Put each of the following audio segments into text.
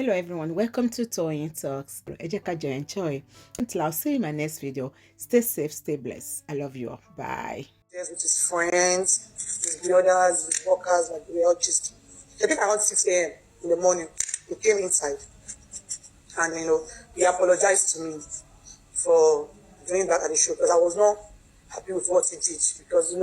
Hello everyone, welcome to Toyeen Talks. Enjoy. Until I'll see you in my next video. Stay safe, stay blessed. I love you all. Bye. Yes, with his friends, his brothers, his workers, like we all just. I think around 6 a.m. in the morning, he came inside and he apologized to me for doing that at the show because I was not happy with what he did because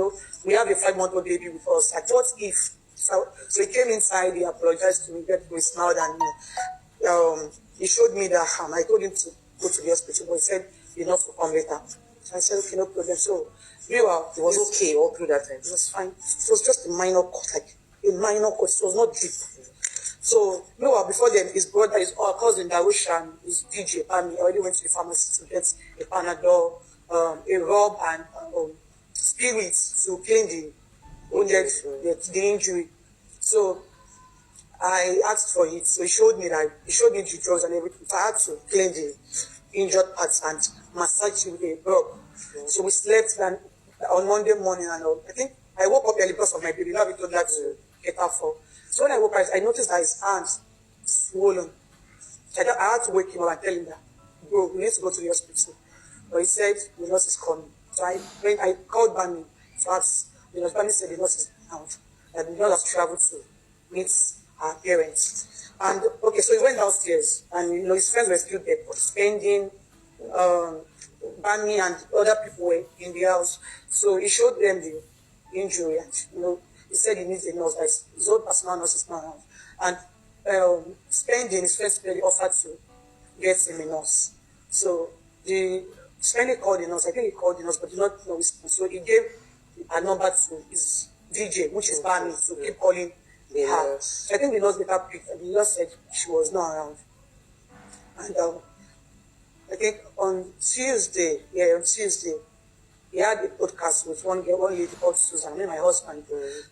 we have a 5-month-old baby with us. I thought if so he came inside, he apologized to me, he smiled and he showed me that I told him to go to the hospital, but he said he not to come later. So I said, okay, no problem. So meanwhile, it was okay all through that time. It was fine. It was just a minor cut, like a minor cut. It was not deep. So meanwhile, before then, his brother, his cousin Darushan, his DJ Pami, already went to the pharmacy to get a Panadol, a rub, and spirits to clean the wounded, the injury. So I asked for it. So he showed me the drugs and everything. So I had to clean the injured parts and massage it with a rub. So we slept and on Monday morning and I think I woke up early because of my baby. Now we told that to get her for. So when I woke up, I noticed that his hands swollen. So I had to wake him up and tell him that, bro, we need to go to the hospital. But he said the nurse is coming. So when I called Bami to ask, Bami said the nurse is out. That the nurse has traveled to meet her parents. And okay, so he went downstairs and his friends were still there spending Bami and other people were in the house. So he showed them the injury and he said he needs a nurse. His own personal nurse is not around. And spending his friends offered to get him a nurse. So the spending called the nurse. I think he called the nurse, but did not know his name. So he gave a number to his DJ, which is Bami, to keep calling her. So I think the nurse later picked and the nurse said she was not around. And I think on Tuesday, he had a podcast with one lady called Susan, my husband.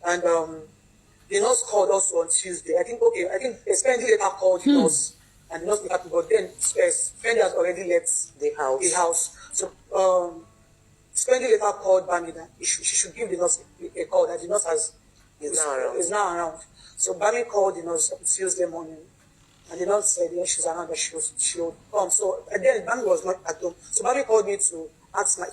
And the nurse called also on Tuesday. I think Spendi later called the nurse, and the nurse later, but then Spendi has already left the house. So Spendi later called Bami that she should give the nurse a call that the nurse is now around. So Bami called the nurse on Tuesday morning. And the nurse said, she's around, that she would come. So then Bami was not at home. So Bami called me to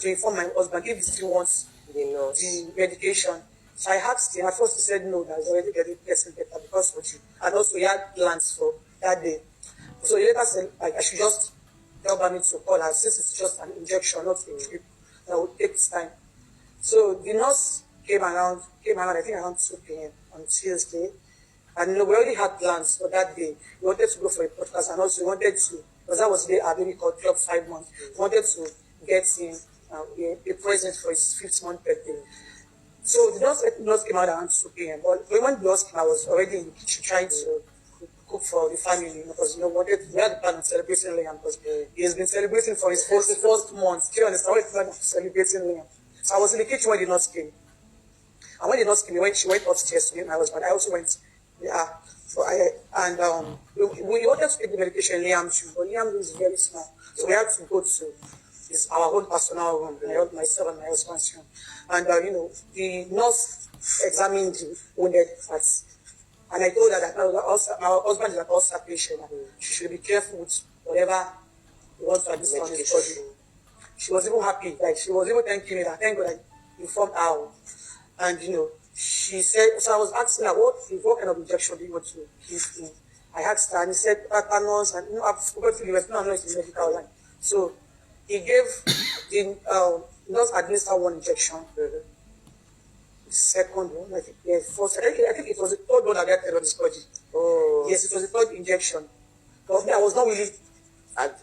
inform my husband if he still wants the medication. So I asked him. At first he said no, that he's already getting better because of you. And also he had plans for that day. So he later said I should just tell Bami to call her since it's just an injection, not a drip. That would take its time. So the nurse came around, I think around 2 p.m. on Tuesday. And we already had plans for that day. We wanted to go for a podcast and also we wanted to, because that was the day our baby called 5 months. We wanted to get him a present for his 5th month birthday. So the nurse came out around 2 p.m. But when the nurse came, I was already in the kitchen trying to cook for the family, because we had the plan of celebrating Liam because he has been celebrating for his first month. Do you understand? What is the plan of celebrating Liam? So I was in the kitchen when the nurse came. And when the nurse came, she went upstairs to meet my husband. I also went. Yeah, so we wanted to take the medication Liam too, but Liam is very small, so we had to go to our own personal room, myself and my husband's room, and the nurse examined the wounded parts, and I told her that our husband is an ulcer patient, and she should be careful with whatever he wants to administer on his body. She was even happy, like she was even thanking me that thank God I informed her, and she said, so I was asking her, what kind of injection do you want to give him? I asked her, and he said, tetanus, and I've forgotten the rest, no, it's the medical line. So he gave the nurse administered one injection. The second one, I think it was the third one that got on his body. Oh. Yes, it was the 3rd injection. But I was not really because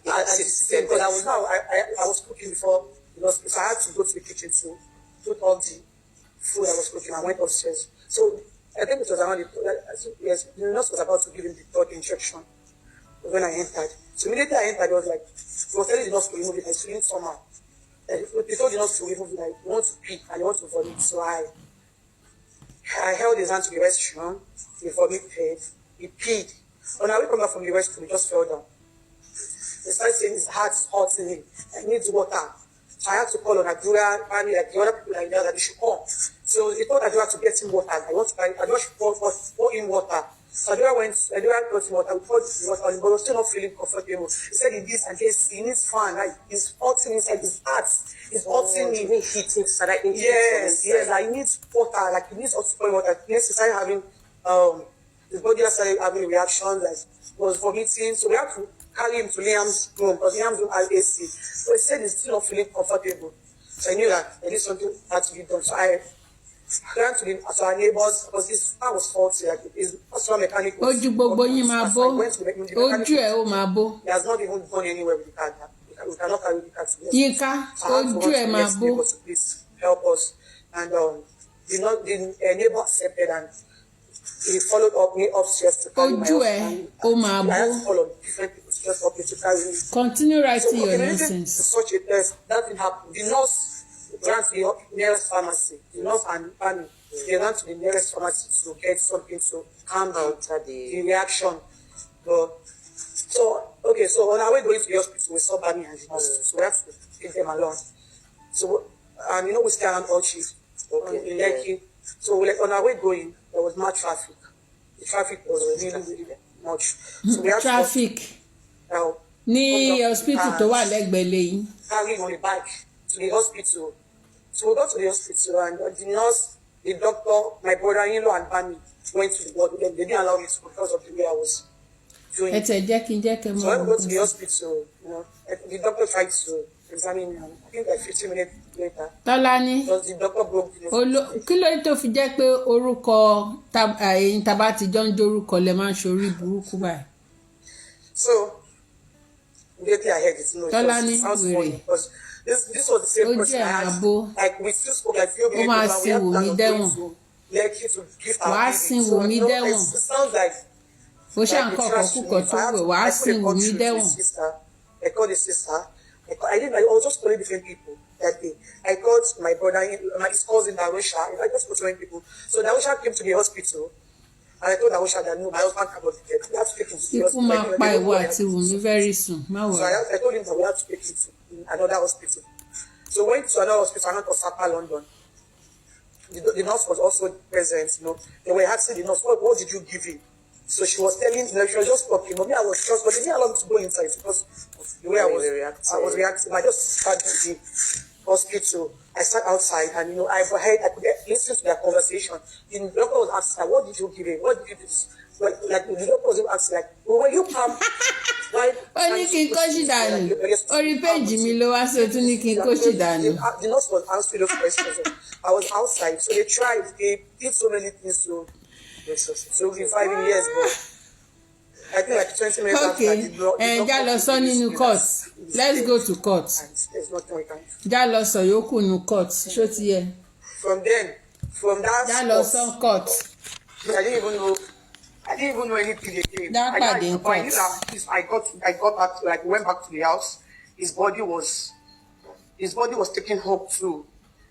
I was cooking before, so I had to go to the kitchen to put all the food I was cooking. I went upstairs. So I think it was around the nurse was about to give him the 3rd injection when I entered. So immediately I entered, I was like, he was telling the nurse to remove it. I was feeling somehow. He told the nurse to remove it, like, you want to pee and you want to vomit. So I held his hand to the restroom. He vomited. He peed. When I came back from the restroom, he just fell down. He started saying his heart's hurting him. I need water. So I had to call on Adura, family, like the other people that they should come. So he told Adura to get him water. Adura should pour in water. So Adura got him water. We poured the water on him, but he was still not feeling comfortable. He said he needs, and he needs fan. Like, he's hurting inside his heart. He's hurting me. Heat inside. Yes, like he needs water. Like he needs hot spring water. Yes, he started having his body started having reactions. Like was vomiting. So we had to carry him to Liam's room because Liam's room has AC. So he said he's still not feeling comfortable. So I knew that at least something had to be done. So I ran to our neighbors because this car was faulty. Like his personal mechanic was. Ojú gbogbo yín máa bó. Ojú ẹ̀ ó máa bó. He has not even gone anywhere with the car. We cannot carry the car to the Yínká, ojú ẹ̀ máa bó. Please help us. And the neighbor accepted and he followed up me upstairs to carry my Ojú ẹ̀ ó máa I had to bó. call on different people to just help me to carry me. Continue writing So, your immediately nonsense. to such a test, that thing happened. The nurse ran to the nearest pharmacy. The nurse and Annie, they ran to the nearest pharmacy to get something to calm down the reaction. But so on our way going to the hospital, we saw Bami and the nurse, so we had to take them along. So and we stay around all chief in Lekki. So on our way going, there was more traffic. The traffic was really much. So we had Traffic. to Ní hospital tó wà lẹ́gbẹ̀ẹ́ lẹ́yìn. carrying on the bike to the hospital. So we got to the hospital and the nurse, the doctor, my brother-in-law and Bami went to the ward. They didn't allow me to because of the way I was doing. Ẹ tẹ̀ jẹ́ kí n jẹ́ kí n So mọ̀. when we go to the hospital, the doctor tried to examine me. I think like 15 minutes later. Tọ́lání. Because the doctor broke the nose. Kí ló dé tó fi jẹ́ pé orúkọ ẹ̀yin tàbá ti jọ ń jórúkọ lẹ máa ń ṣorí burúkú báyìí? So immediately I heard it. Tọ́lání It sounds wèrè. funny because this was the same person I had. Like we still spoke like few minutes máa ago. We sin had Wunmi plans of dẹ́wọ̀n. going to Lekki to gift our Wàá baby. sin So Wunmi dẹ́wọ̀n. it sounds like Ó ṣáà ń kọ̀kọ̀ kúkọ̀ tó wẹ̀ wàá sin Wunmi dẹ́wọ̀n. I called the sister. I was just calling different people that day. I called my brother, his cousin Darusha. I just called so many people. So Darusha came to the hospital, and I told Darusha that no, my husband cannot be dead. We have to take him to the Ikú hospital. máa pa ìwọ àti Wunmi very soon. Má So wọ̀. I told him that we have to take him to another hospital. So we went to another hospital, another Sapa, London. The nurse was also present. They were asking the nurse, what did you give him? So she was telling, she was just talking. But I was just, but they didn't allow me to go inside because of the way I was reacting. I just started the hospital. I sat outside and I could listen to their conversation. The doctor was asking, what did you give him? What did you do? Like the doctor was asking, like, were you calm? Ó ní kí n kó sí dànù. Orí péjì mi ló wá sí o tún ní kí n kó sí dànù. The nurse was answering those questions. I was outside, so they tried. They did so many things to in 5 years, but I think like 20 minutes after the doctor. Já lọ sọ nínú court. Let's go to court. There's nothing we can do. Já lọ sọ yòókù nínú court. Ṣó ti yẹ? From that Já lọ sọ court. I didn't even know anything again. That part in court. I got back, like went back to the house. His body was taken up too,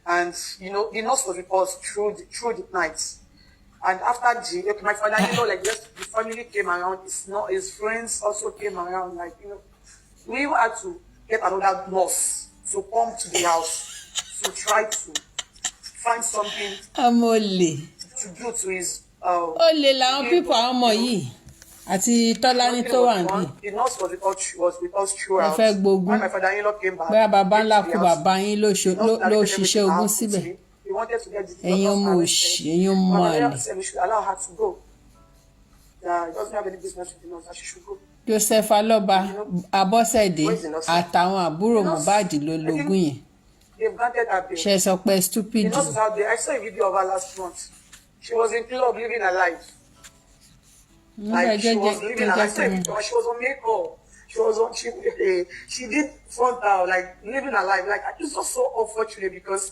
and the nurse was repulsed through the night. And after my father, like just the family came around. His friends also came around. Like we had to get another nurse to come to the house to try to find something Amole. to do to his. Ó lè làwọn pípọ̀ àwọn ọmọ yìí àti Tọ́lání tó wà níbí. The nurse was with us throughout. Ẹ fẹ́ gbógun. When my father-in-law came back. Bóyá bàbá ńlá kú bàbá yín ló ṣiṣẹ́ ogún síbẹ̀. He wanted to get the Ẹ̀yin ọmọ òṣì, ẹ̀yin ọmọ my àlè. father said we should allow her to go. He doesn't have any business with the nurse, that she should go. Joseph Alọ́ba, Abọ́sẹ̀dé àtàwọn àbúrò Mohbad ló lógún yẹn. They've granted her bail. Ṣé sọ pé stupid? The nurse is out there. I saw a video of her last month. She was in club living her life. Like she was living her life. She was on makeup. She did frontal, like living her life. Like it's just so unfortunate because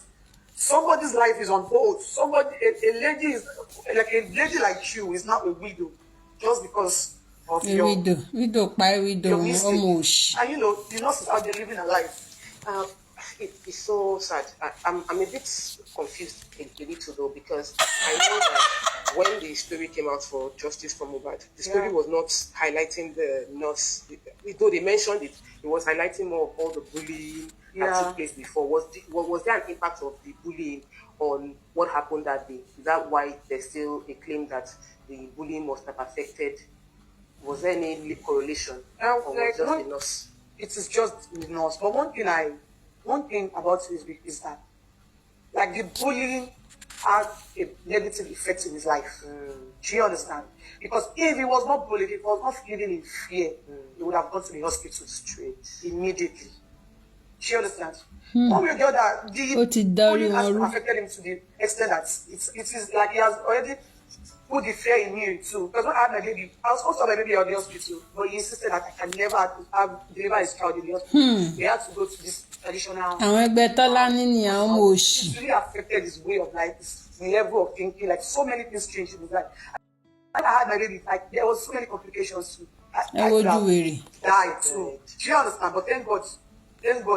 somebody's life is on hold. A lady like you is not a widow just because of your widow ọmọ òṣì. And the nurse is out there living her life. It's so sad. I'm a bit confused a little though, because I know that when the story came out for justice for Mohbad, the story was not highlighting the nurse. Though they mentioned it, it was highlighting more of all the bullying that took place before. Was there an impact of the bullying on what happened that day? Is that why there's still a claim that the bullying must have affected? Was there any correlation? Or Like was just the nurse? it is just the nurse. But one thing about this is that like the bullying had a negative effect in his life. Do you understand? Because if he was not bullied, if he was not living in fear, he would have gone to the hospital straight immediately. Do you understand? One way or the other, the bullying has affected him to the extent that it is like he has already put the fear in you too. Because when I had my baby, I was supposed to have my baby at the hospital, but he insisted that I can never have deliver his child in the hospital. We had to go to this traditional. It really affected his way of life, his level of thinking. Like so many things changed in his life. When I had my baby, like there was so many complications too. I could have died too. Do you understand? But thank God,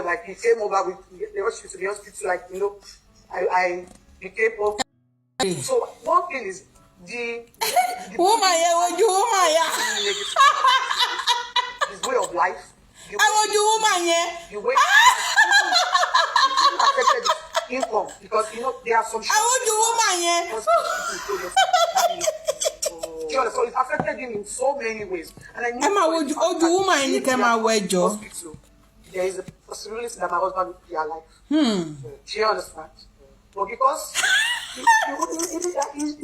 like he came over with the hospital to the hospital, like I became okay. So one thing is the woman, his way of life. The way affected his income because there are some. So it affected him in so many ways, and I knew hospital. There is a possibility that my husband will be alive. Do you understand? But because he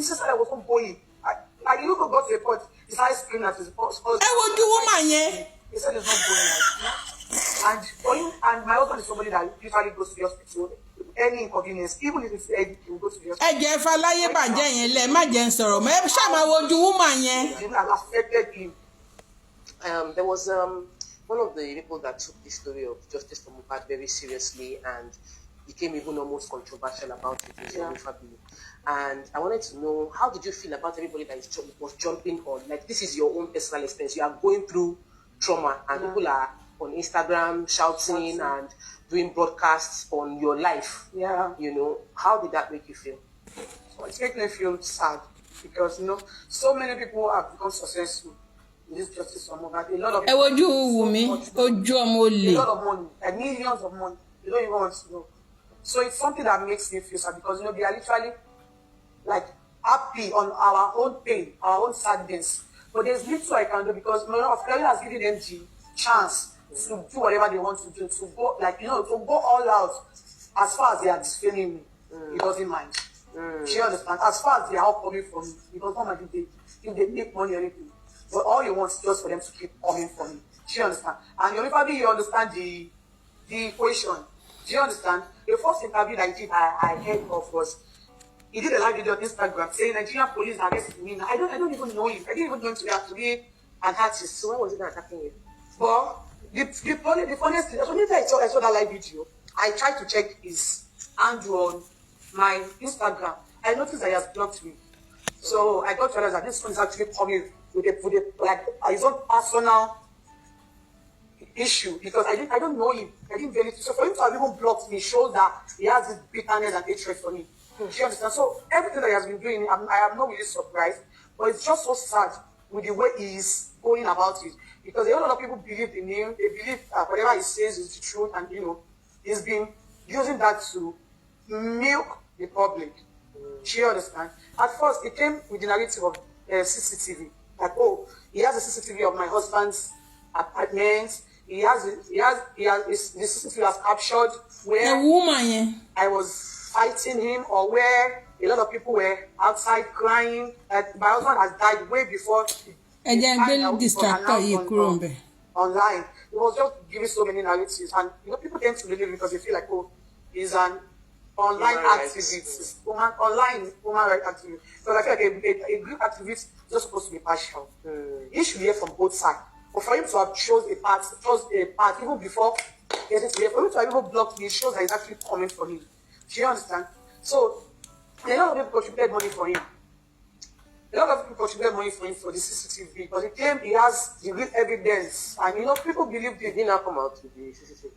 said I was not going. I got to a point. His eyes screamed at his husband. He said he's not going. And for him, and my husband is somebody that usually goes to the hospital. Any inconvenience, even if it's heavy, he will go to the hospital. It affected him. There was one of the people that took the story of Justice for Mohbad very seriously and became even almost controversial about it in his own family. And I wanted to know, how did you feel about everybody that was jumping on? Like, this is your own personal experience. You are going through trauma, and people are on Instagram shouting and doing broadcasts on your life. How did that make you feel? So it made me feel sad because so many people have become successful in this justice for Mohbad. A lot of people, a lot of money, like millions of money. You don't even want to know. So it's something that makes me feel sad because they are literally like happy on our own pain, our own sadness. But there's little I can do because Australia has given them the chance to do whatever they want to do, to go to go all out. As far as they are defaming me, he doesn't mind. Do you understand? As far as they are all coming from me, he does not mind if they make money or anything. But all he wants is just for them to keep coming from me. Do you understand? And probably you understand the equation. Do you understand? The first interview that I heard of was he did a live video on Instagram saying Nigerian police arrested me. I don't even know him. I didn't even know him to be an artist. So when was it attacking you? But the funniest thing, when I saw that live video, I tried to check his handle on my Instagram. I noticed that he has blocked me. So I got to realize that this one is actually coming with his own personal issue because I don't know him. I didn't really. So for him to have even blocked me shows that he has this bitterness and hatred for me. Do you understand? So everything that he has been doing, I am not really surprised, but it's just so sad with the way he is going about it because a lot of people believe in him. They believe whatever he says is the truth, and he's been using that to milk the public. Do you understand? At first, it came with the narrative of CCTV. Like, he has a CCTV of my husband's apartment. The CCTV has captured where I was fighting him or where a lot of people were outside crying. That my husband has died way before online. It was just giving so many narratives, and people tend to believe it because they feel like, he's an online activist, online human rights activist. So I feel like a group activist is just supposed to be partial. He should hear from both sides. But for him to have chose a part even before getting to hear, for him to have even blocked me, it shows that he's actually coming for me. Do you understand? So a lot of people contributed money for him. A lot of people contributed money for him for the CCTV because he claimed he has the real evidence, and people believed it. He did not come out with the CCTV.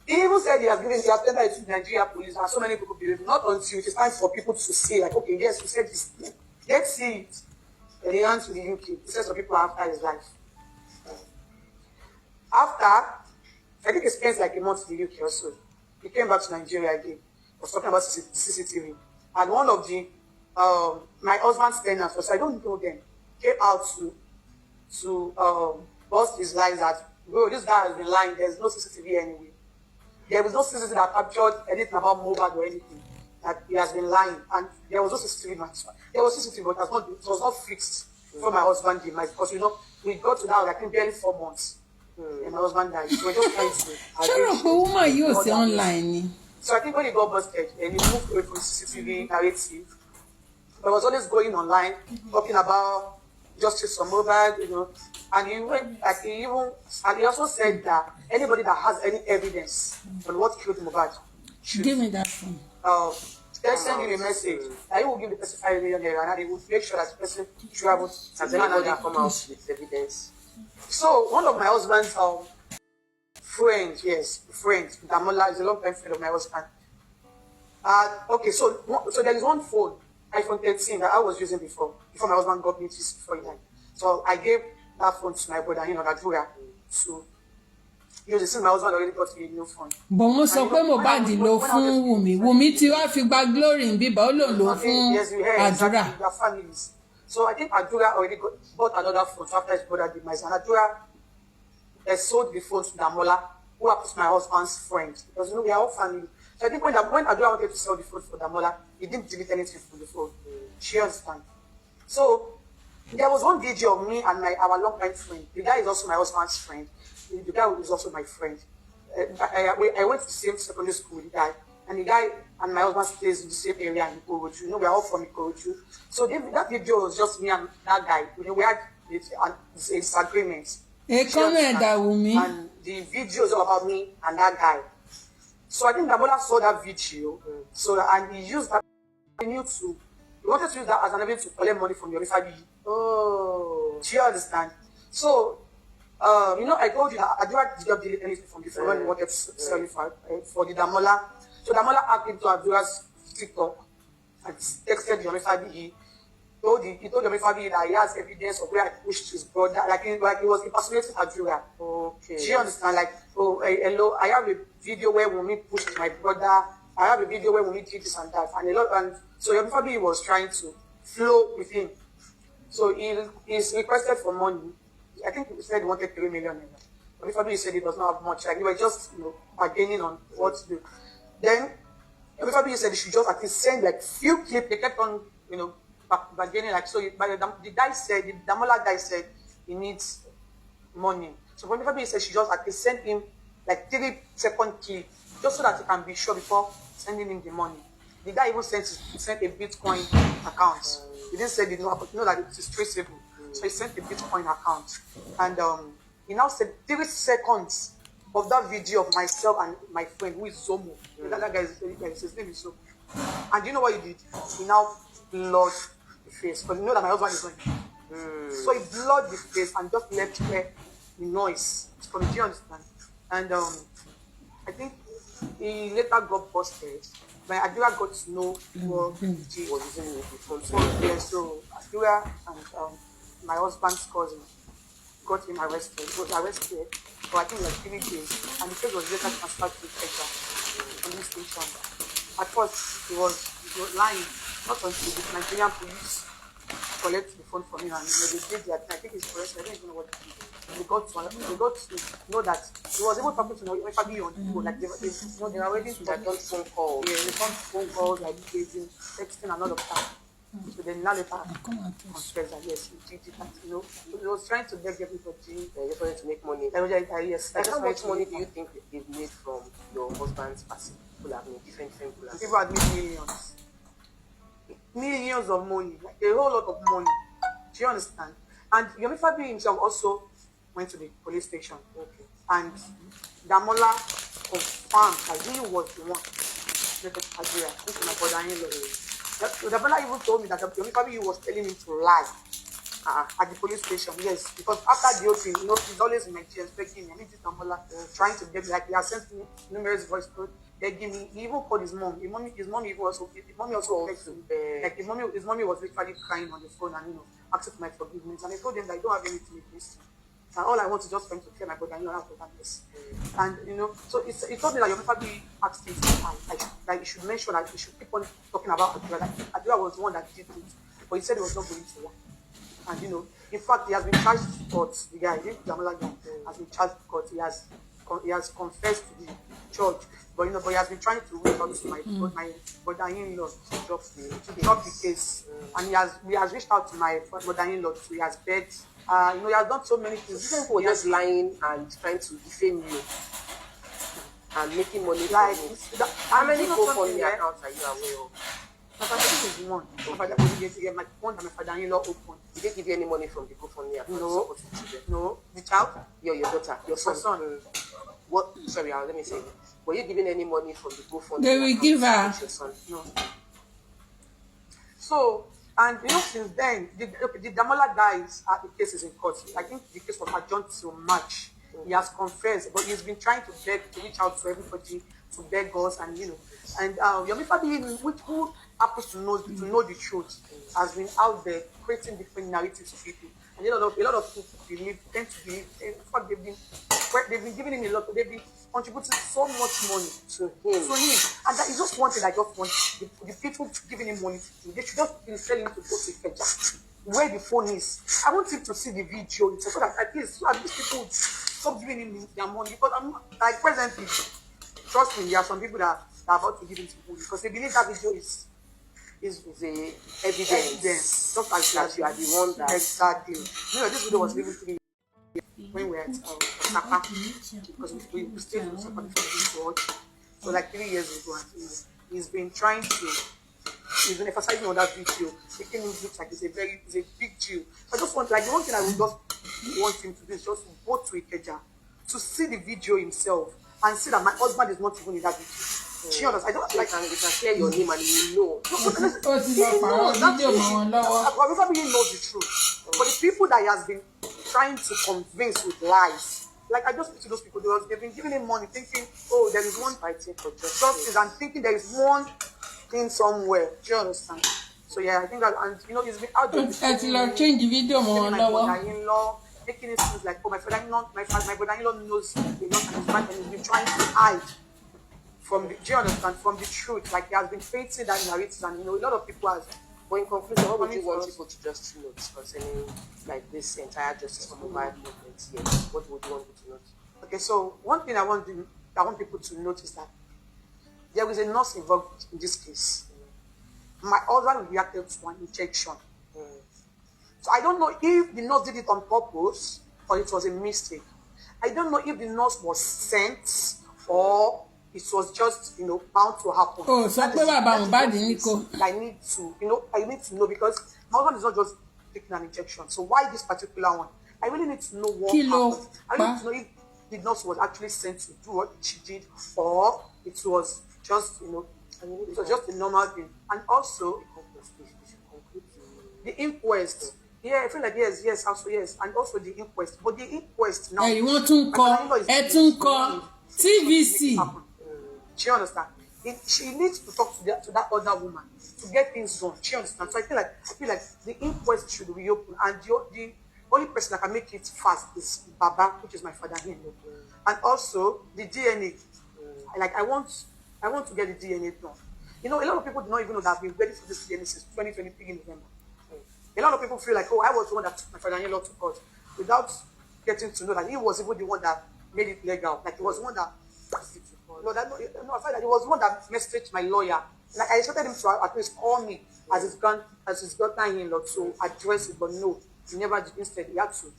He even said he has tendered it to the Nigeria police, and so many people believe not until it is time for people to say, like, okay, yes, you said this. Let's see it. And he ran to the UK. He said some people are after his life. After, I think he spent like a month in the UK or so. He came back to Nigeria again. He was talking about the CCTV. And one of the my husband's tenants, so I don't know them, came out to bust his lies that, bro, this guy has been lying. There's no CCTV anyway. There was no CCTV that captured anything about Mohbad or anything. That he has been lying. And there was no CCTV. There was CCTV, but it was not fixed before my husband died. Because, we got to that, like, in barely 4 months. And my husband died. So we're just trying to... Sure, woman, you see online. So I think when he got busted, and he moved away from CCTV narrative, I was always going online, talking about justice for Mohbad, and he went, like, he also said that anybody that has any evidence on what killed Mohbad should give me that phone. Send him a message. That he will give the person 5 million naira, and he will make sure that the person travels. Has anybody come out with evidence? So one of my husband's friends, Damola is a long time friend of my husband. Okay, so there is one phone, iPhone 13, that I was using before my husband got me this before he died. So I gave that phone to my brother, Nadura, to use it since my husband already got me a new phone. But wọ́n sọ pé Mohbad ló fún Wunmi tí wàá fi gba glory ń bíbá ó lòun ló fún Àdúrà. Their families. So I think Adura already bought another phone after his brother did. And Adura sold the phone to Damola, who happens my husband's friend. Because we are all family. So I think when Adura wanted to sell the phone for Damola, he didn't delete anything from the phone. She understands. So there was one video of me and our long-time friend. The guy is also my husband's friend. The guy is also my friend. I went to the same secondary school with the guy. And the guy and my husband stays in the same area in Ikorodu. We are all from Ikorodu. So that video was just me and that guy. We had a disagreement. A comment that Wunmi. And the video is all about me and that guy. So I think Damola saw that video. And he used that avenue he wanted to use that as an avenue to collect money from your family. Oh. Do you understand? So, I told you that I did not delete anything from the phone when he wanted to sell it for the Damola. So Damola asked him to Adura's TikTok and texted Yomifabi. He told Yomifabi that he has evidence of where I pushed his brother, like he was impersonating Adura. Okay. Do you understand? Like, hello, I have a video where Wunmi pushed my brother. I have a video where Wunmi did this and that. And so Yomifabi was trying to flow with him. So he's requested for money. I think he said he wanted 3 million. Yomifabi said he does not have much. Like, he was just, bargaining on what to do. Then, everybody said he should just at least send like few clips. They kept on, bargaining. Like, so the Damola guy said he needs money. So everybody said she just at least send him like 3-second clip, just so that he can be sure before sending him the money. The guy even sent a Bitcoin account. He didn't say it, but that it is traceable. So he sent a Bitcoin account. And he now said 3 seconds of that video of myself and my friend who is Zomo. That guy his name is Soke. And you know what he did? He now blurred the face. Because you know that my husband is going. So he blurred the face and just left the noise. Do you understand? And I think he later got busted. But Adura got to know what he was using with the phone. So Adura and my husband's cousin got him arrested. He was arrested for I think like 3 days, and the case was later transferred to Texas police station. At first, he was lying, not until the Nigerian police collected the phone from him and they did that. I think he's arrested. I don't even know what he did. They got to know that he was even talking to Yomifabi on the phone. Like they were already done phone calls. Yeah, they done phone calls, like texting and all of that. So then now later confessed that yes, he did that. He was trying to beg everybody. They just wanted to make money. Yes. Like how much money do you think they've made from your husband's passive? People have made different people. People had made millions. Millions of money. Like a whole lot of money. Do you understand? And Yomifabi himself also went to the police station. Okay. And Damola confirmed that he was the one that Nigeria. This is my brother-in-law. Damola even told me that Yomifabi was telling him to lie at the police station. Yes, because after the whole thing, he's always in Nigeria expecting me. I mean, this Damola trying to get me. Like, he has sent me numerous voice notes. Begging me. He even called his mom. His mommy also begged him. Like his mommy was literally crying on the phone and asking for my forgiveness. And I told them that I don't have anything against him. And all I want is just for him to clear my brother and out of that mess. And so he told me that Yomifabi asked him to lie. Like that he should mention that he should keep on talking about Adura. That Adura was the one that did it, but he said it was not going to work. And in fact, he has been charged to court. The guy, Damola guy, has been charged to court. He has confessed to the church, but but he has been trying to reach out to my brother-in-law to drop the case, and he has reached out to my brother-in-law. So he has begged. He has done so many things. These people were just lying and trying to defame you and making money Like, from it. How many GoFundMe accounts are you aware of? My father is one. My one that my father-in-law opened. Did they give you any money from the GoFundMe account? No. No. The child? Your daughter, your son. My son. What? Sorry, let me say it. Were you giving any money from the GoFundMe? They will give her. Your son? No. So, and since then, the Damola guys, the case is in court. I think the case was adjourned till March. He has confessed, but he's been trying to beg, to reach out to everybody, to beg us, and Yomi Fabi, who happens to know the truth, has been out there creating different narratives to people, and a lot of people tend to believe. In fact, they've been giving him a lot. They've been contributing so much money to him, and that is just one thing I just want the people giving him money to do. They should just be telling him to go to Ikeja, where the phone is. I want him to see the video so that at least these people would stop giving him their money, because I'm like presently. Trust me, there are some people that are about to give him some money because they believe that video is the evidence. Just like that you are the one that exactly. This video was given 3 years when we were at Sapa, because we stayed in Sapa before we watch. So like 3 years ago, and he's been emphasizing on that video, making him look like it's a big deal. I just want, like, the one thing I would just want him to do is just to go to Ikeja to see the video himself and see that my husband is not even in that video. She understands. I don't like. You can clear your name and you know. Everybody knows the truth. But the people that he has been trying to convince with lies, like I just speak to those people, they've been giving him money, thinking, oh, there is one fighting for justice, and thinking there is one thing somewhere. Do you understand? So yeah, I think that, and he's been out there. Change the video, my brother-in-law, making it seem like, oh, my brother-in-law knows a lot, and he's been trying to hide from the, do you understand, from the truth. Like, he has been facing that narrative, and a lot of people have. But in conclusion, what would you want people to just note concerning like this entire justice for Mohbad movement here? What would you want people to note? Okay, so one thing I want people to note is that there is a nurse involved in this case. My husband reacted to an injection. So I don't know if the nurse did it on purpose or it was a mistake. I don't know if the nurse was sent or it was just, bound to happen. Oh, so I need to know, because my husband is not just taking an injection. So why this particular one? I really need to know what happened. I need to know if the nurse was actually sent to do what she did, or it was just, it was just a normal thing. And also, the inquest. Yeah, I feel like yes, also yes, and also the inquest. But the inquest now. You want to call TVC. Do you understand? She needs to talk to that other woman to get things done. Do you understand? So I feel like the inquest should reopen, and the only person that can make it fast is Baba, which is my father-in-law, and also the DNA. Like I want to get the DNA done. A lot of people do not even know that I've been ready for this DNA since 2023 in November. A lot of people feel like, oh, I was the one that took my father-in-law to court, without getting to know that he was even the one that made it legal. Like he was the one that. I felt like it was the one that messaged my lawyer. Like I expected him to at least call me as his daughter-in-law to address it, but no, he never did. Instead, he had to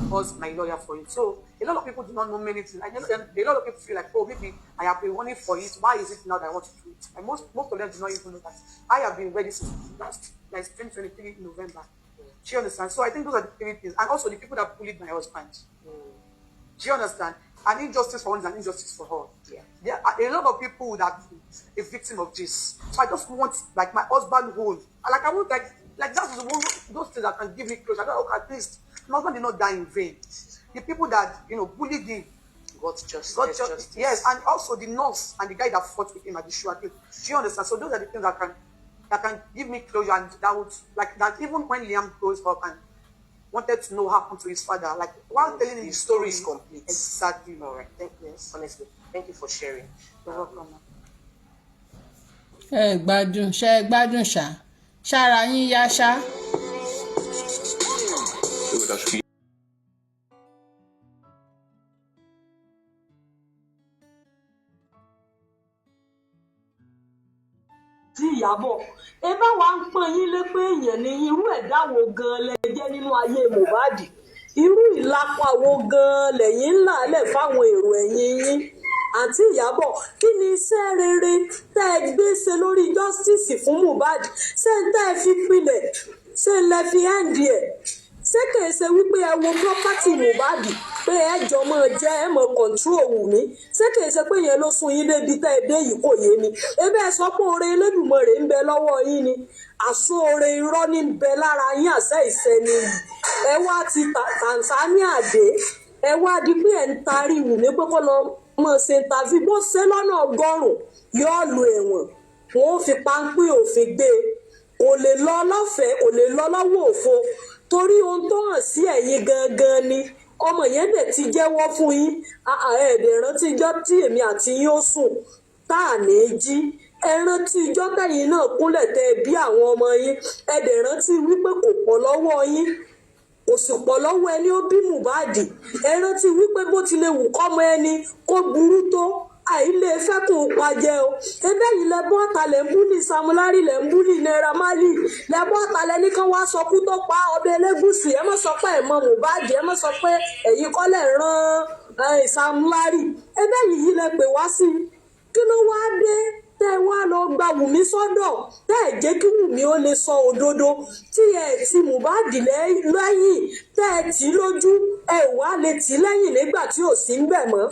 call my lawyer for it. So a lot of people do not know many things. A lot of people feel like, oh, maybe I have been running for it. Why is it now that I want to do it? And most of them do not even know that I have been ready since 2023 in November. Do you understand? So I think those are the 3 things. And also the people that bullied my husband. Do you understand? An injustice for one is an injustice for all. Yeah. There are a lot of people would have been a victim of this. So I just want, like, my husband whole. Like, I want, like that's those things that can give me closure. At least my husband did not die in vain. The people that, bullied him got justice. Yes, and also the nurse and the guy that fought with him at the show. Do you understand? So those are the things that can give me closure, and that would, like, that even when Liam goes up and wanted to know what happened to his father, like, while telling him the story is complete. Exactly. All right. Thank you. Honestly, thank you for sharing. You're welcome. gbádùn ṣe gbádùn ṣá ṣára yín yá ṣá. tí Ìyábọ̀ ẹ bá wa ń pọ́n yín lé pé èèyàn ní irú ẹ̀dá wo gan lẹ jẹ́ nínú ayé Mohbad irú ìlapa wo gan lẹ́yìn ńlá lẹ̀ fáwọn èrò ẹ̀yìn yín àǹtí Ìyábọ̀ kí ni iṣẹ́ rere tẹ́ ẹ gbé ṣe lórí justice fún Mohbad ṣé ń tẹ́ ẹ fi pilẹ̀ ṣé ń lẹ fi ẹ́ǹdì ẹ̀ ṣé kìí ṣe wípé ẹ wo property Mohbad pé ẹ jọ mọ jẹ ẹ mọ control Wunmi ṣé kìí ṣe pé yẹn ló sún yín débi tẹ́ ẹ dé yìí kò yé mi ebe ẹ sọ pé oore Elédùmarè ń bẹ lọ́wọ́ yín ni àṣọ oore irọ́ ní bẹ lára yín àṣẹ ìṣẹ́ni yìí ẹ wá ti Tanzania dé ẹ wá di pé ẹ ń tarí Wunmi pé kó lọ mọ ṣe ń tàbí bó ṣe lọ́nà 100 yóò lu ẹ̀wọ̀n wọn ò fi páńpẹ́ òfin gbé kò lè lọ lọ́fẹ̀ẹ́ kò lè lọ lọ́wọ́ òfo torí ohun tó hàn sí ẹ̀yin gangan ni ọmọ yẹn dẹ̀ ti jẹ́wọ́ fún yín ẹ̀ẹ́dẹ̀ rántí ijọ́ tí èmi àti yín ó sùn tá à ní jí ẹ rántí ijọ́ tẹ̀yìn náà kúnlẹ̀ tẹ́ bí àwọn ọmọ yín ẹ̀ẹ́dẹ̀ rántí wípé kò pọ̀ lọ́wọ́ yín kò sì pọ̀ lọ́wọ́ ẹni ó bí Mohbad ẹ rántí wípé bó tilẹ̀ wù kọ́mọ ẹni kó burú tó àìlè fẹ́kùn pàjẹ́ o ẹbẹ́ yìí lẹ́bọ́ ọ̀tàlẹ̀ ń búlì Samulari lẹ́ ń búlì Naira Marley lẹ́bọ́ ọ̀tàlẹ̀ nìkan wá sọkú tó pa ọbẹ̀ Elégùṣì ẹ má sọ pé ẹ̀ mọ Mohbad ẹ má sọ pé ẹ̀yin kọ́lẹ̀ rán Samulari ẹbẹ́ yìí lẹ pè wá sí kí ló wá dé tẹ́ wá lọ gba Wùmí sọ́dọ̀ tẹ́ ẹ̀ jẹ́ kí Wùmí ó lè sọ òdodo tí ẹ̀ ti Mohbad lẹ́yìn tẹ́ ẹ̀ tì lójú ẹ̀ wá lè tì lẹ́yìn nígbà tí ò sí ń bẹ̀ mọ́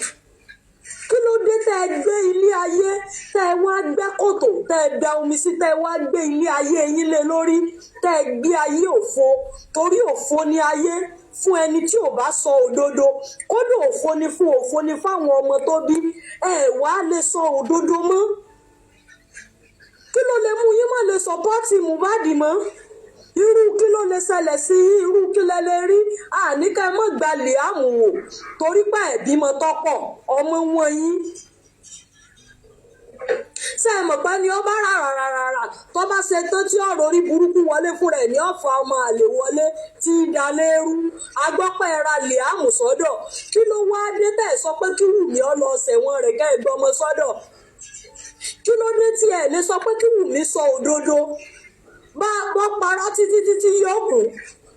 kí ló dé tẹ́ ẹ gbé ilé ayé tẹ́ ẹ wá gbẹ́ kòtò tẹ́ ẹ da omi sí tẹ́ ẹ wá gbé ilé ayé yín lé lórí tẹ́ ẹ gbé ayé òfo torí òfo ni ayé fún ẹni tí ò bá sọ òdodo kódà òfo ni fáwọn ọmọ tó bí ẹ wá lè sọ òdodo mọ́ kí ló lè mú yín má lè sọpọ́tì Mohbad mọ́ irú kí ló lè ṣẹlẹ̀ sí irú kí lẹ lè rí àníkà mọ́ gbalẹ̀ àmúwò torí pé ẹ̀bímọ tọ́pọ̀ ọmọ wọn yín ṣé ẹ mọ̀ pé ni ó bá rárá tó bá ṣe tán tí ọ̀rọ̀ orí burúkú wọlé fún rẹ̀ ní ọ̀fà ọmọ àlè wọlé tí ń da lérú agbọ́pẹ́ ra Liam sọ́dọ̀ kí ló wá dé tẹ̀ sọ pé kí Wùmí ọ lọ ṣẹ̀wọ̀n rẹ̀ kẹ́ ẹ gbọ́mọ sọ́dọ̀ kí ló dé tí ẹ lè sọ pé kí Wùmí sọ òdodo bá bọ́ parọ́ títí yóò kù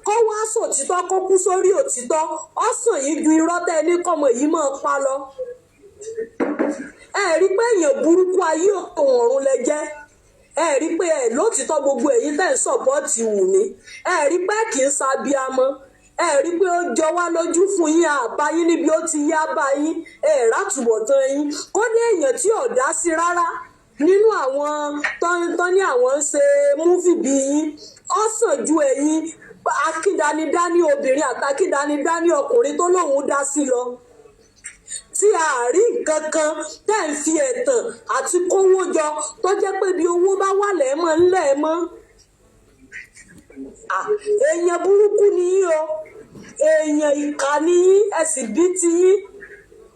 kó wá sòtítọ́ kó kú sórí òtítọ́ ọ̀sán yìí ju irọ́ tẹ́ ní kọ́mọ yìí máa pa lọ. ẹ rí pé èèyàn burúkú ayé òun ọ̀run lẹ jẹ́ ẹ rí pé ẹ lótìtọ́ gbogbo ẹ̀yin tẹ́ ń sọ̀pọ́ọ̀tì Wùmí ẹ rí pé kì í ṣàbíamọ́ ẹ rí pé ó jọ wá lójú fún yín àbá yín níbi ó ti yá bá yín ẹ rátùbọ̀tán yín kó ní èèyàn tí ò dá sí rárá nínú àwọn tán ní àwọn ń ṣe múfì bí yín ó sàn ju ẹ̀yin akídanidání obìnrin àtàkídanidání ọkùnrin tó lóun dá sí lọ tí a rí nǹkan kan tẹ́ ń fi ẹ̀tàn àti kówó jọ tó jẹ́ pé bí owó bá wà lẹ́ẹ̀mọ́ ńlẹ́ẹ̀mọ́ èèyàn burúkú ni yín o èèyàn ìkà ni yín ẹ sì bí ti yín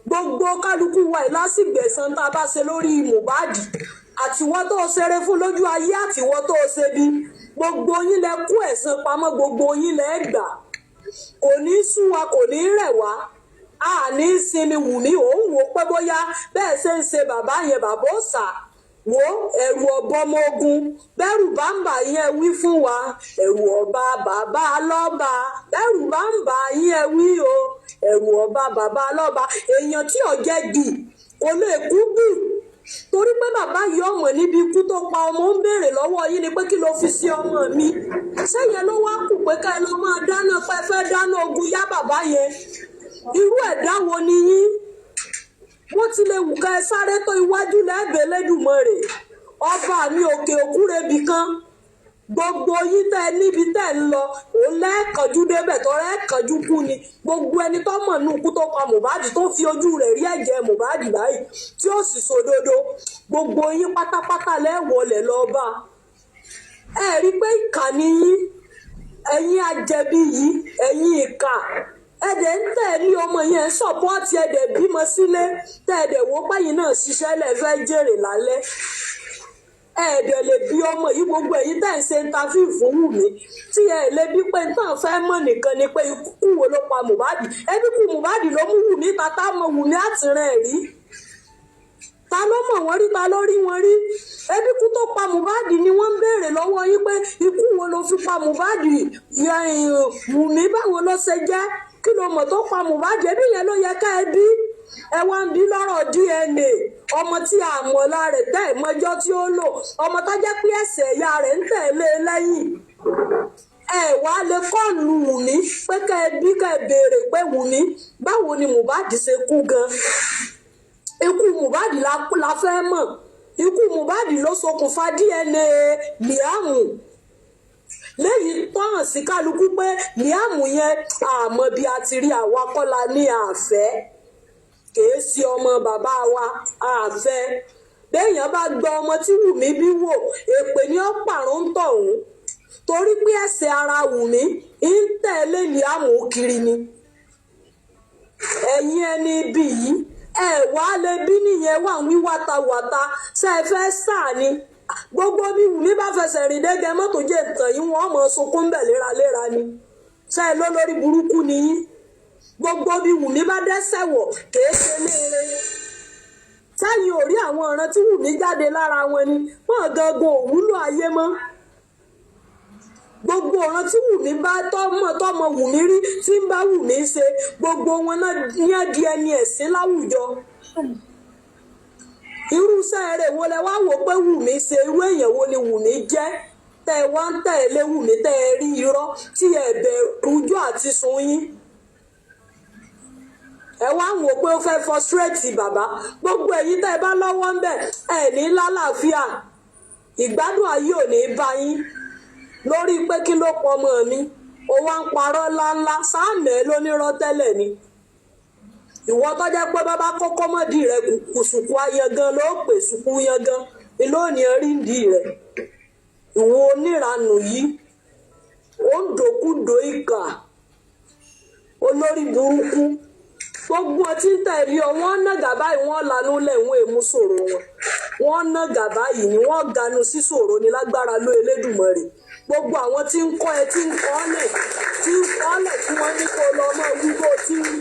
gbogbo kálukú wa ìlásìgbẹ̀san tá a bá ṣe lórí Mohbad àtiwọ́ tó ṣeré fún lójú ayé àtiwọ́ tó ṣe bí gbogbo yín lẹ kú ẹ̀san pamọ́ gbogbo yín lẹ gbà kò ní sú wa kò ní rẹ̀ wá a ní sinmi Wùmí òun wò pé bóyá bẹ́ẹ̀ ṣe ń ṣe bàbá yẹn bàbá òòṣà wo ẹ̀rù ọ̀bọmọ ogun bẹ́rù bá ń bà yín wí fún wa ẹ̀rù ọba bàbá lọ́ba bẹ́rù bá ń bà yín wí o ẹ̀rù ọba bàbá lọ́ba èèyàn tí ọ̀jẹ̀ bì kò lè kú bì torí pé bàbá yìí ọmọ níbi ikú tó pa ọmọ ń béèrè lọ́wọ́ yín ni pé kí ló fi sí ọmọ mi sẹ́yìn ló wá kù pé ká ẹ lọ máa dáná pé ẹ fẹ́ dáná ogun yá bàbá yẹn irú ẹ̀dá wo ni yín wọ́n ti lè wù ká ẹ sáré tó iwájú lẹ́ẹ̀bẹ̀ lẹ́dùnmọ́rè ọba mi òkè òkúrebi kan gbogbo yín tẹ́ ẹ níbi tẹ́ ẹ ń lọ òun lẹ́ẹ̀kanjú débẹ̀ tó lẹ́ẹ̀kanjú kú ni gbogbo ẹni tó mọ̀ nínú ikú tó pa Mohbad tó fi ojú rẹ̀ rí ẹ̀jẹ̀ Mohbad báyìí tí ó sì sòdodo gbogbo yín pátápátá lẹ́ẹ̀wọlẹ̀ lọ́ba ẹ rí pé ìkà ni yín ẹ̀yin ajẹ̀bi yìí ẹ̀yin ìkà ẹ̀dẹ̀ ń tẹ̀ ní ọmọ yẹn sọ̀pọ́ọ̀tì ẹ̀dẹ̀ bímọ sílé tẹ̀ ẹ̀dẹ̀ wò páyìn náà ṣiṣẹ́ lẹ́fẹ́ jèrè lálẹ́ ẹ̀ẹ́dẹ̀ lè bí ọmọ yìí gbogbo ẹ̀yin tẹ̀ ń ṣe interview fún Wùmí tí ẹ̀ lè bí pé tán fẹ́ mọ̀ nìkan ni pé ikú wo ló pa Mohbad ẹbí kú Mohbad ló mú Wùmí tata mọ Wùmí àtìrẹ́ rí ta ló mọ̀ wọ́n rí ta ló rí wọn rí ẹbí kú tó pa Mohbad ni wọ́n ń béèrè lọ́wọ́ yín pé ikú wo ló fi pa Mohbad Wùmí báwo ló ṣe jẹ́ kí ló mọ̀ tó pa Mohbad ẹbí yẹn ló yẹ ká ẹ bí ẹ wá ń bí lọ́rọ̀ DNA ọmọ tí a mọ̀ lára tẹ́ ẹ̀ mọ́jọ́ tí ó lò ọmọ tó jẹ́ pé ẹsẹ̀ ìyá rẹ̀ ń tẹ̀lé lẹ́yìn ẹ wá lè kọ́ọ̀lù Wùmí pé ká ẹ bí ká ẹ béèrè pé Wùmí báwo ni Mohbad ṣe kú gan ikú Mohbad la fẹ́ mọ̀ ikú Mohbad ló ṣokùnfà DNA Liam lẹ́yìn tọ́hàn sí kálukú pé Liam yẹn àmọ́ bí a ti rí àwa kọ́la ní àfẹ́ kìí sí ọmọ bàbá wa àfẹ́ béèyàn bá gba ọmọ tí Wùmí bí wò èpè ní ó pààrọ̀ ń tọ̀hún torí pé ẹsẹ̀ ara Wùmí ń tẹ̀lé Liam kiri ni ẹ̀yin ẹni bí yìí ẹ wá lè bí nìyẹn wà ń wí wátawàta ṣe é fẹ́ sáà ni gbogbo bí Wùmí bá fẹsẹ̀ rìn dẹ́gẹ́ mọ́tò jẹ́ ìtàn yìí wọ́n mọ̀ sunkún bẹ̀ léraléra ni ṣe é lólórí burúkú ni yín gbogbo bí Wùmí bá dẹ́sẹ̀ wọ̀ kìí ṣe léere sẹ́yìn ò rí àwọn ọ̀ràn tí Wùmí jáde lára wọn ni wọ́n gangan òwúlò ayé mọ́ gbogbo ọ̀ràn tí Wùmí bá tọ́mọ Wùmí rí tí ń bá Wùmí ṣe gbogbo wọn náà yẹn di ẹni ẹ̀sìn láwùjọ irúṣẹ́ eré wo lẹ wá wò pé Wùmí ṣe irú èèyàn wo ni Wùmí jẹ́ tẹ́ ẹ wá ń tẹ̀lé Wùmí tẹ́ ẹ rí irọ́ tí ẹ bẹ̀rù ojú àti sun yín ẹ wá ń wò pé ó fẹ́ frustrate bàbá gbogbo ẹ̀yin tẹ́ ẹ bá lọ́wọ́ ń bẹ̀ ẹ ní lálàáfíà ìgbádùn ayé ò ní bá yín lórí pé kí ló pọ̀ ọmọ mi ó wá ń parọ́ ńláńlá sáàmì ẹ lónírọ́ tẹ́lẹ̀ ni ìwọ tó jẹ́ pé bàbá kọ́kọ́ mọ́dì rẹ kùsùkù ayangan ló pè sùkú yangan ìlónìí ríndì rẹ ìwọ oníranù yìí ó ń dòkúdò ìkà olórí burúkú gbogbo ọtí ń tẹ̀lé ọ wọ́n ná gàbá yìí wọ́n lanú lẹ́wọ̀n èmú Soro wọ́n ná gàbá yìí ni wọ́n ganu sí Soro ní lágbára ló Elédùmarè gbogbo àwọn tí ń kọ́ ẹ tí ń kọ́ lẹ̀ tí wọ́n ní kó lọ ọmọ wíwó tí ń rí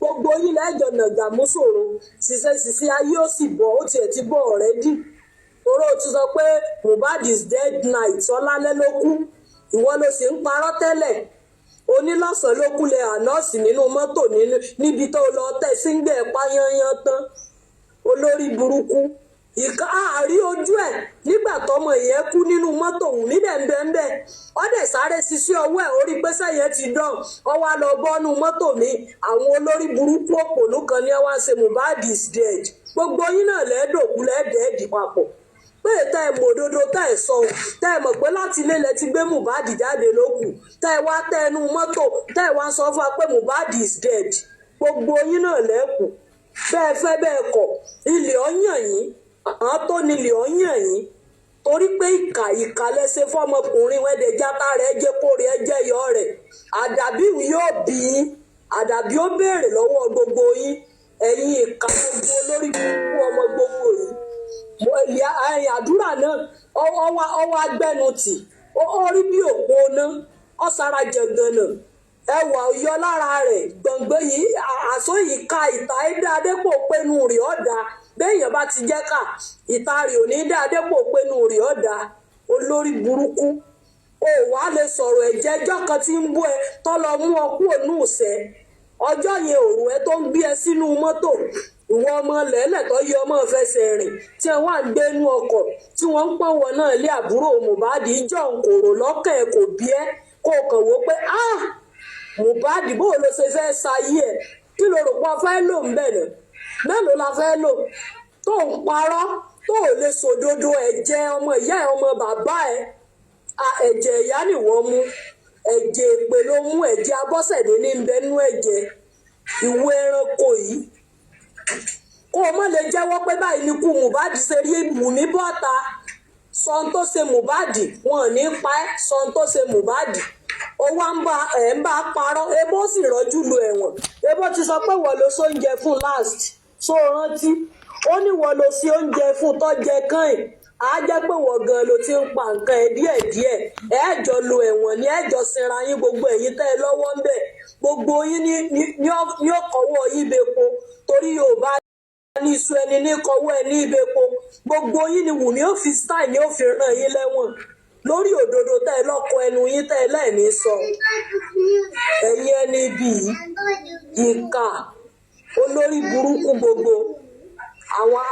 gbogbo yín lẹ́jọ́ nàgà mú Soro ṣiṣẹ́ ayé ó sì bọ̀ ó tiẹ̀ ti bọ̀ already oró ti sọ pé Mohbad is dead night ọlálẹ́ ló kú ìwọ ló sì ń parọ́ tẹ́lẹ̀ onílọ́sàn ló kúlẹ̀ ànọ́ọ̀sì nínú mọ́tò níbi tó lọ tẹ̀ sígbẹ̀ páyányán tán olórí burúkú ìka àárí ojú ẹ̀ nígbà tọmọ ìyẹn kú nínú mọ́tò Wùmí dẹ̀ǹbẹ̀ǹbẹ̀ ọ̀dẹ̀ sáré ṣiṣẹ́ ọwọ́ ẹ̀ orí pẹ́sẹ́ yẹn ti dán ọwọ́ lọ bọ́nú mọ́tò mi àwọn olórí burúkú òpònú kan ní wá ṣe Mohbad is dead gbogbo yín náà lẹ́ẹ̀dọ̀kú lẹ́ẹ̀dẹ̀ẹ̀dì papọ̀ pé tẹ́ ẹ mọ̀ òdodo tẹ́ ẹ sọ tẹ́ ẹ mọ̀ pé láti ilé lẹ ti gbé Mohbad jáde lókù tẹ́ ẹ wá tẹ́ ẹnu mọ́tò tẹ́ ẹ wá sọ fún wa pé Mohbad is dead gbogbo yín náà lẹ́kù bẹ́ẹ̀ fẹ́ bẹ́ẹ̀ kọ̀ ilé ọ̀yàn yín àwọn tó nílé ọ̀yàn yín torí pé ìkà lẹ́sẹ̀ fọmọkùnrin wẹ́dẹ̀ játa rẹ̀ jẹ́ kórè ẹjẹ́ yọ rẹ̀ àdàbí yóò bí yín àdàbí ó béèrè lọ́wọ́ gbogbo yín ẹ̀yin ìkà gbogbo olórí burúkú ọmọ gbogbo yìí àdúrà náà ọwọ́ agbẹnutì ó rí bí òpó náà ó sára jẹgànnà ẹwà yọ lára rẹ̀ gbọ̀ngbẹ́ yìí àṣọ yìí ka ìta ẹ̀dá adépò pẹ́nu rẹ̀ ọ̀dà béèyàn bá ti jẹ́ ká ìta rẹ̀ ò ní dá adépò pẹ́nu rẹ̀ ọ̀dà olórí burúkú ó wàá lè sọ̀rọ̀ ẹ̀jẹ̀ ẹjọ́ kan tí ń bú ẹ tó lọ mú ọ kúrò ní ìṣẹ́ ọjọ́ yẹn òru ẹ tó ń gbé ẹ sínú mọ́tò ìwọ ọmọ lẹ́lẹ̀ tó yẹ ọmọ fẹsẹ̀ rìn tí wọ́n á gbé inú ọkọ̀ tí wọ́n ń pọ́n wọn náà lé àbúrò Mohbad ìjọ nkòrò lọ́kàn ẹ̀ kò bí ẹ́ kó o kàn wó pé Mohbad bó ló ṣe fẹ́ ṣayé ẹ̀ kí ló rò pé fẹ́ lò ń bẹ̀rẹ̀ mélòó la fẹ́ lò tó ń parọ́ tó ò lè sòdodo ẹ̀jẹ̀ ọmọ ìyá ẹ̀ ọmọ bàbá ẹ̀ ẹ̀jẹ̀ ìyá nìwọ́n mú ẹ̀jẹ̀ èpè ló mú ẹ̀jẹ̀ Abọ́sẹ̀dé ní ń bẹnú ẹ̀jẹ̀ ìwé ẹranko yìí kó o mọ̀ lè jẹ́wọ́ pé báyìí ni kú Mohbad ṣe rí Wùmí bọ́ta sọ ohun tó ṣe Mohbad wọn ò ní pa ẹ́ sọ ohun tó ṣe Mohbad ó wá ń bá parọ́ ebó sì rọ́jú lu ẹ̀wọ̀n ebó ti sọ pé wọ́n ló sóúnjẹ fún last so rántí ó ní wọ́n ló sí oúnjẹ fún tó jẹ kàn á jẹ́ pé wọ́n gan ló ti ń pa nǹkan ẹ̀ díẹ̀díẹ̀ ẹ jọ lo ẹ̀wọ̀n ni ẹ jọ sinra yín gbogbo ẹ̀yin tẹ́ ẹ lọ́wọ́ ń bẹ̀ gbogbo yín ní ó kọ́wọ́ yín bepo torí Yorùbá ní iṣu ẹni ní kọ́wọ́ ẹ ní ìbepo gbogbo yín ni Wùmí ó fi style ni ó fi ràn yín lẹ́wọ̀n lórí òdodo tẹ́ ẹ lọ́kọ ẹnu yín tẹ́ ẹ lẹ́ẹ̀ní sọ ẹ̀yin ẹni bíi ìkà olórí burúkú gbogbo àwọn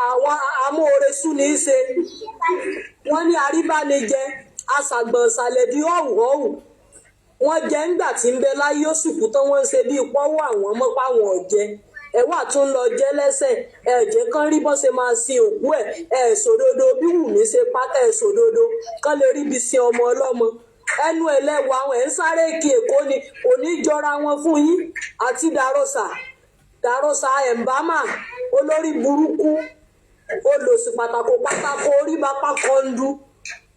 amóoresú ní í ṣe wọ́n ní àríbánijẹ aṣàgbọ̀nṣàlẹ̀ di ọ̀hún wọ́n jẹ́ ńgbà tí ń bẹ láyé oṣù kú tán wọ́n ń ṣe bíi pọ́wọ́ àwọn mọ́pá wọn ọ̀jẹ́ ẹ̀wà tún lọ jẹ́ lẹ́sẹ̀ ẹ̀jẹ̀ kan rí bọ́n ṣe máa sin òkú ẹ̀ sòdodo bí Wùmí ṣe pátá ẹ̀ sòdodo kán lè rí ibi sin ọmọ ọlọ́mọ ẹnu ẹlẹ́wọ̀ àwọn ẹ̀ ń sáré kí Èkó ni kò ní jọra wọn fún yín àti dàrọ́sà ẹ̀ǹbámà olórí burúkú olòṣì pátákó orí bápá kọ́ńdú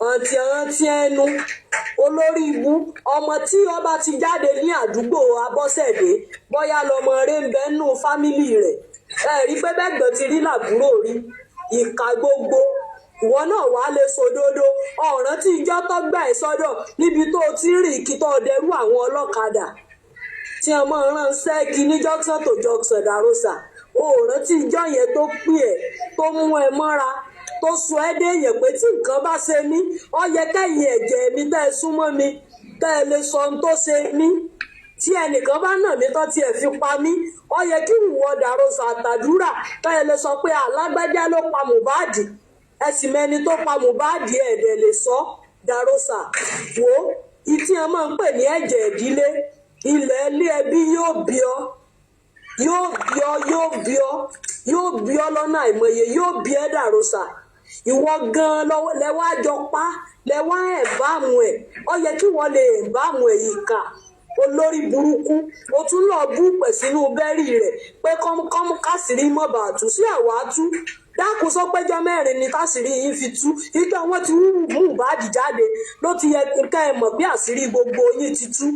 àǹtí ẹnu olórí ibú ọmọ tí ọba ti jáde ní àdúgbò Abọ́sẹ̀dé bóyá lọmọ rẹ̀ ń bẹ nù fámìlì rẹ̀ ẹ rí pé bẹ́gbọ̀n ti rí làbúrò rí ìka gbogbo ìwọ náà wàá lè sòdodo ọ̀ràn tí ìjọ tó gbà ẹ́ sọ́dọ̀ níbi tó ti rìn kí tó dẹrú àwọn ọlọ́kadà tí ọmọ ránṣẹ́ kí ní junction to junction dàrọ́sà ọ̀ràn tí ìjọ yẹn tó pè ẹ́ tó mú ẹ mọ́ra tó sọ ẹ́ déèyàn pé tí nǹkan bá ṣe mí ó yẹ kẹ́yìn ẹ̀jẹ̀ mi tẹ́ ẹ súnmọ́ mi tẹ́ ẹ lè sọ ohun tó ṣe mí tí ẹnìkan bá nà mí tán tí ẹ fi pa mí ó yẹ kí ìwọ dàrọ́sà àtàdúrà tẹ́ ẹ lè sọ pé alágbájá ló pa Mohbad ẹ sì mẹ́ni tó pa Mohbad ẹ̀ẹ́dẹ̀ lè sọ dàrọ́sà wò ìtí ẹ máa ń pè ní ẹ̀jẹ̀ ìdílé ilẹ̀ ilé ẹbí yóò bí ọ yóò bí ọ lọ́nà àìmọye yóò bí ẹ dàrọ́sà ìwọ gan lẹ́wọ́ àjọ pa lẹ́wọ́ ẹ̀bámu ẹ̀ ó yẹ kí wọ́n lè ẹ̀bámu ẹ̀ yìí kà olórí burúkú o tún lọ bú pẹ̀ sínú bẹ́rì rẹ̀ pé kọ́mú kásìrí mọ́ bàtú sí àwátú dákun sọ péjọ mẹ́rin ni tásìrí yìí fi tú ìjọ wọn ti wúwú Mohbad jáde ló ti yẹ ká ẹ mọ̀ bí àṣírí gbogbo yín ti tú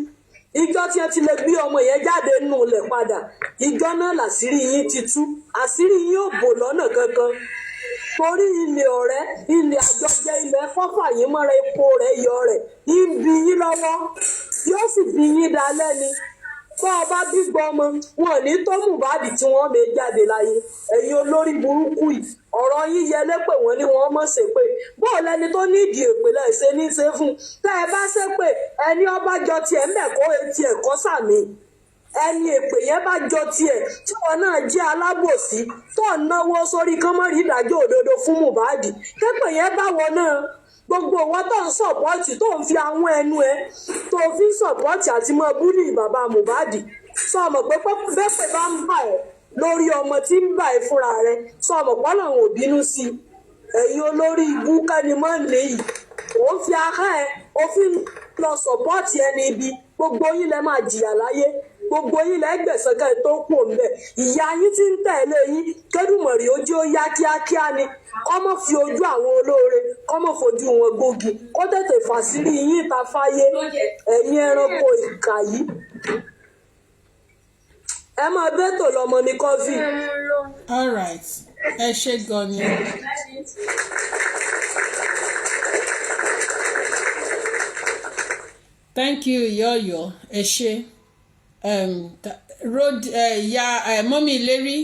ìjọ tí ẹ ti lè gbé ọmọ yẹn jáde nù lẹ̀ padà ìjọ náà làṣírí yín ti tú àṣírí yín ò bò lọ́nà kankan torí ilé ọ̀rẹ́ ilé àjọjẹ ilẹ̀ fọ́fà yín mọ́ra epo rẹ̀ yọ rẹ̀ ń bí yín lọ́wọ́ yóò sì bí yín dalẹ́ ni bọ́ ọba gbígbọ́ ọmọ wọn ní tó Mohbad tí wọ́n lè jáde láyé ẹ̀yin olórí burúkú yìí ọ̀rọ̀ yín yẹ lépè wọ́n ní wọ́n mọ̀ ṣe pé bóò lẹni tó nídìí èpè lẹ́sẹ̀ ní ṣe fún tẹ́ ẹ bá ṣe pé ẹni ọba jọ tiẹ̀ mẹ́kọ́ etí ẹ̀kọ́ sàmì ẹni èpè yẹn bá jọ tiẹ̀ tí wọn náà jẹ́ alábòsí tó ń náwó sórí kánmọ́rì ìdájọ́ òdodo fún Mohbad kẹ́pẹ̀ yẹn bá wọn náà gbogbo wọn tó ń sọ̀pọ́ọ̀tì tó ń fi àwọn ẹnu ẹ tó fi ń sọ̀pọ́ọ̀tì àti mọ́ búlì bàbá Mohbad sọ ọmọ pé bẹ́pẹ̀ bá ń bà ẹ́ lórí ọmọ tí ń bà ẹ́ fúnra rẹ sọ ọmọ pọ́nà ò bínú sí ẹ̀yin olórí ibú kẹ́ni mọ́ nìyí ò ń fi ahá ẹ òfin lọ sọ̀pọ́ọ̀tì ẹni ibi gbogbo yín lẹ máa jìyà láyé gbogbo yín lẹ́gbẹ̀sán kẹ́ tó kù ńbẹ̀ ìyá yín tí ń tẹ̀lé yín kẹ́dùmọ̀rì ojú ó yá kíákíá ni kọ́mọ̀ fi ojú àwọn olóore kọ́mọ̀ fojú wọn gbógi kó tètè fàṣírí yín ta fáyé ẹ̀yin ẹranko ìkà yìí ẹ máa bẹ́tò lọ́mọ ní kọ́fì. all right ẹ ṣé gan ni. thank you yọ̀ọ̀yọ̀ ẹ ṣé road ya mọ́mí ìlérí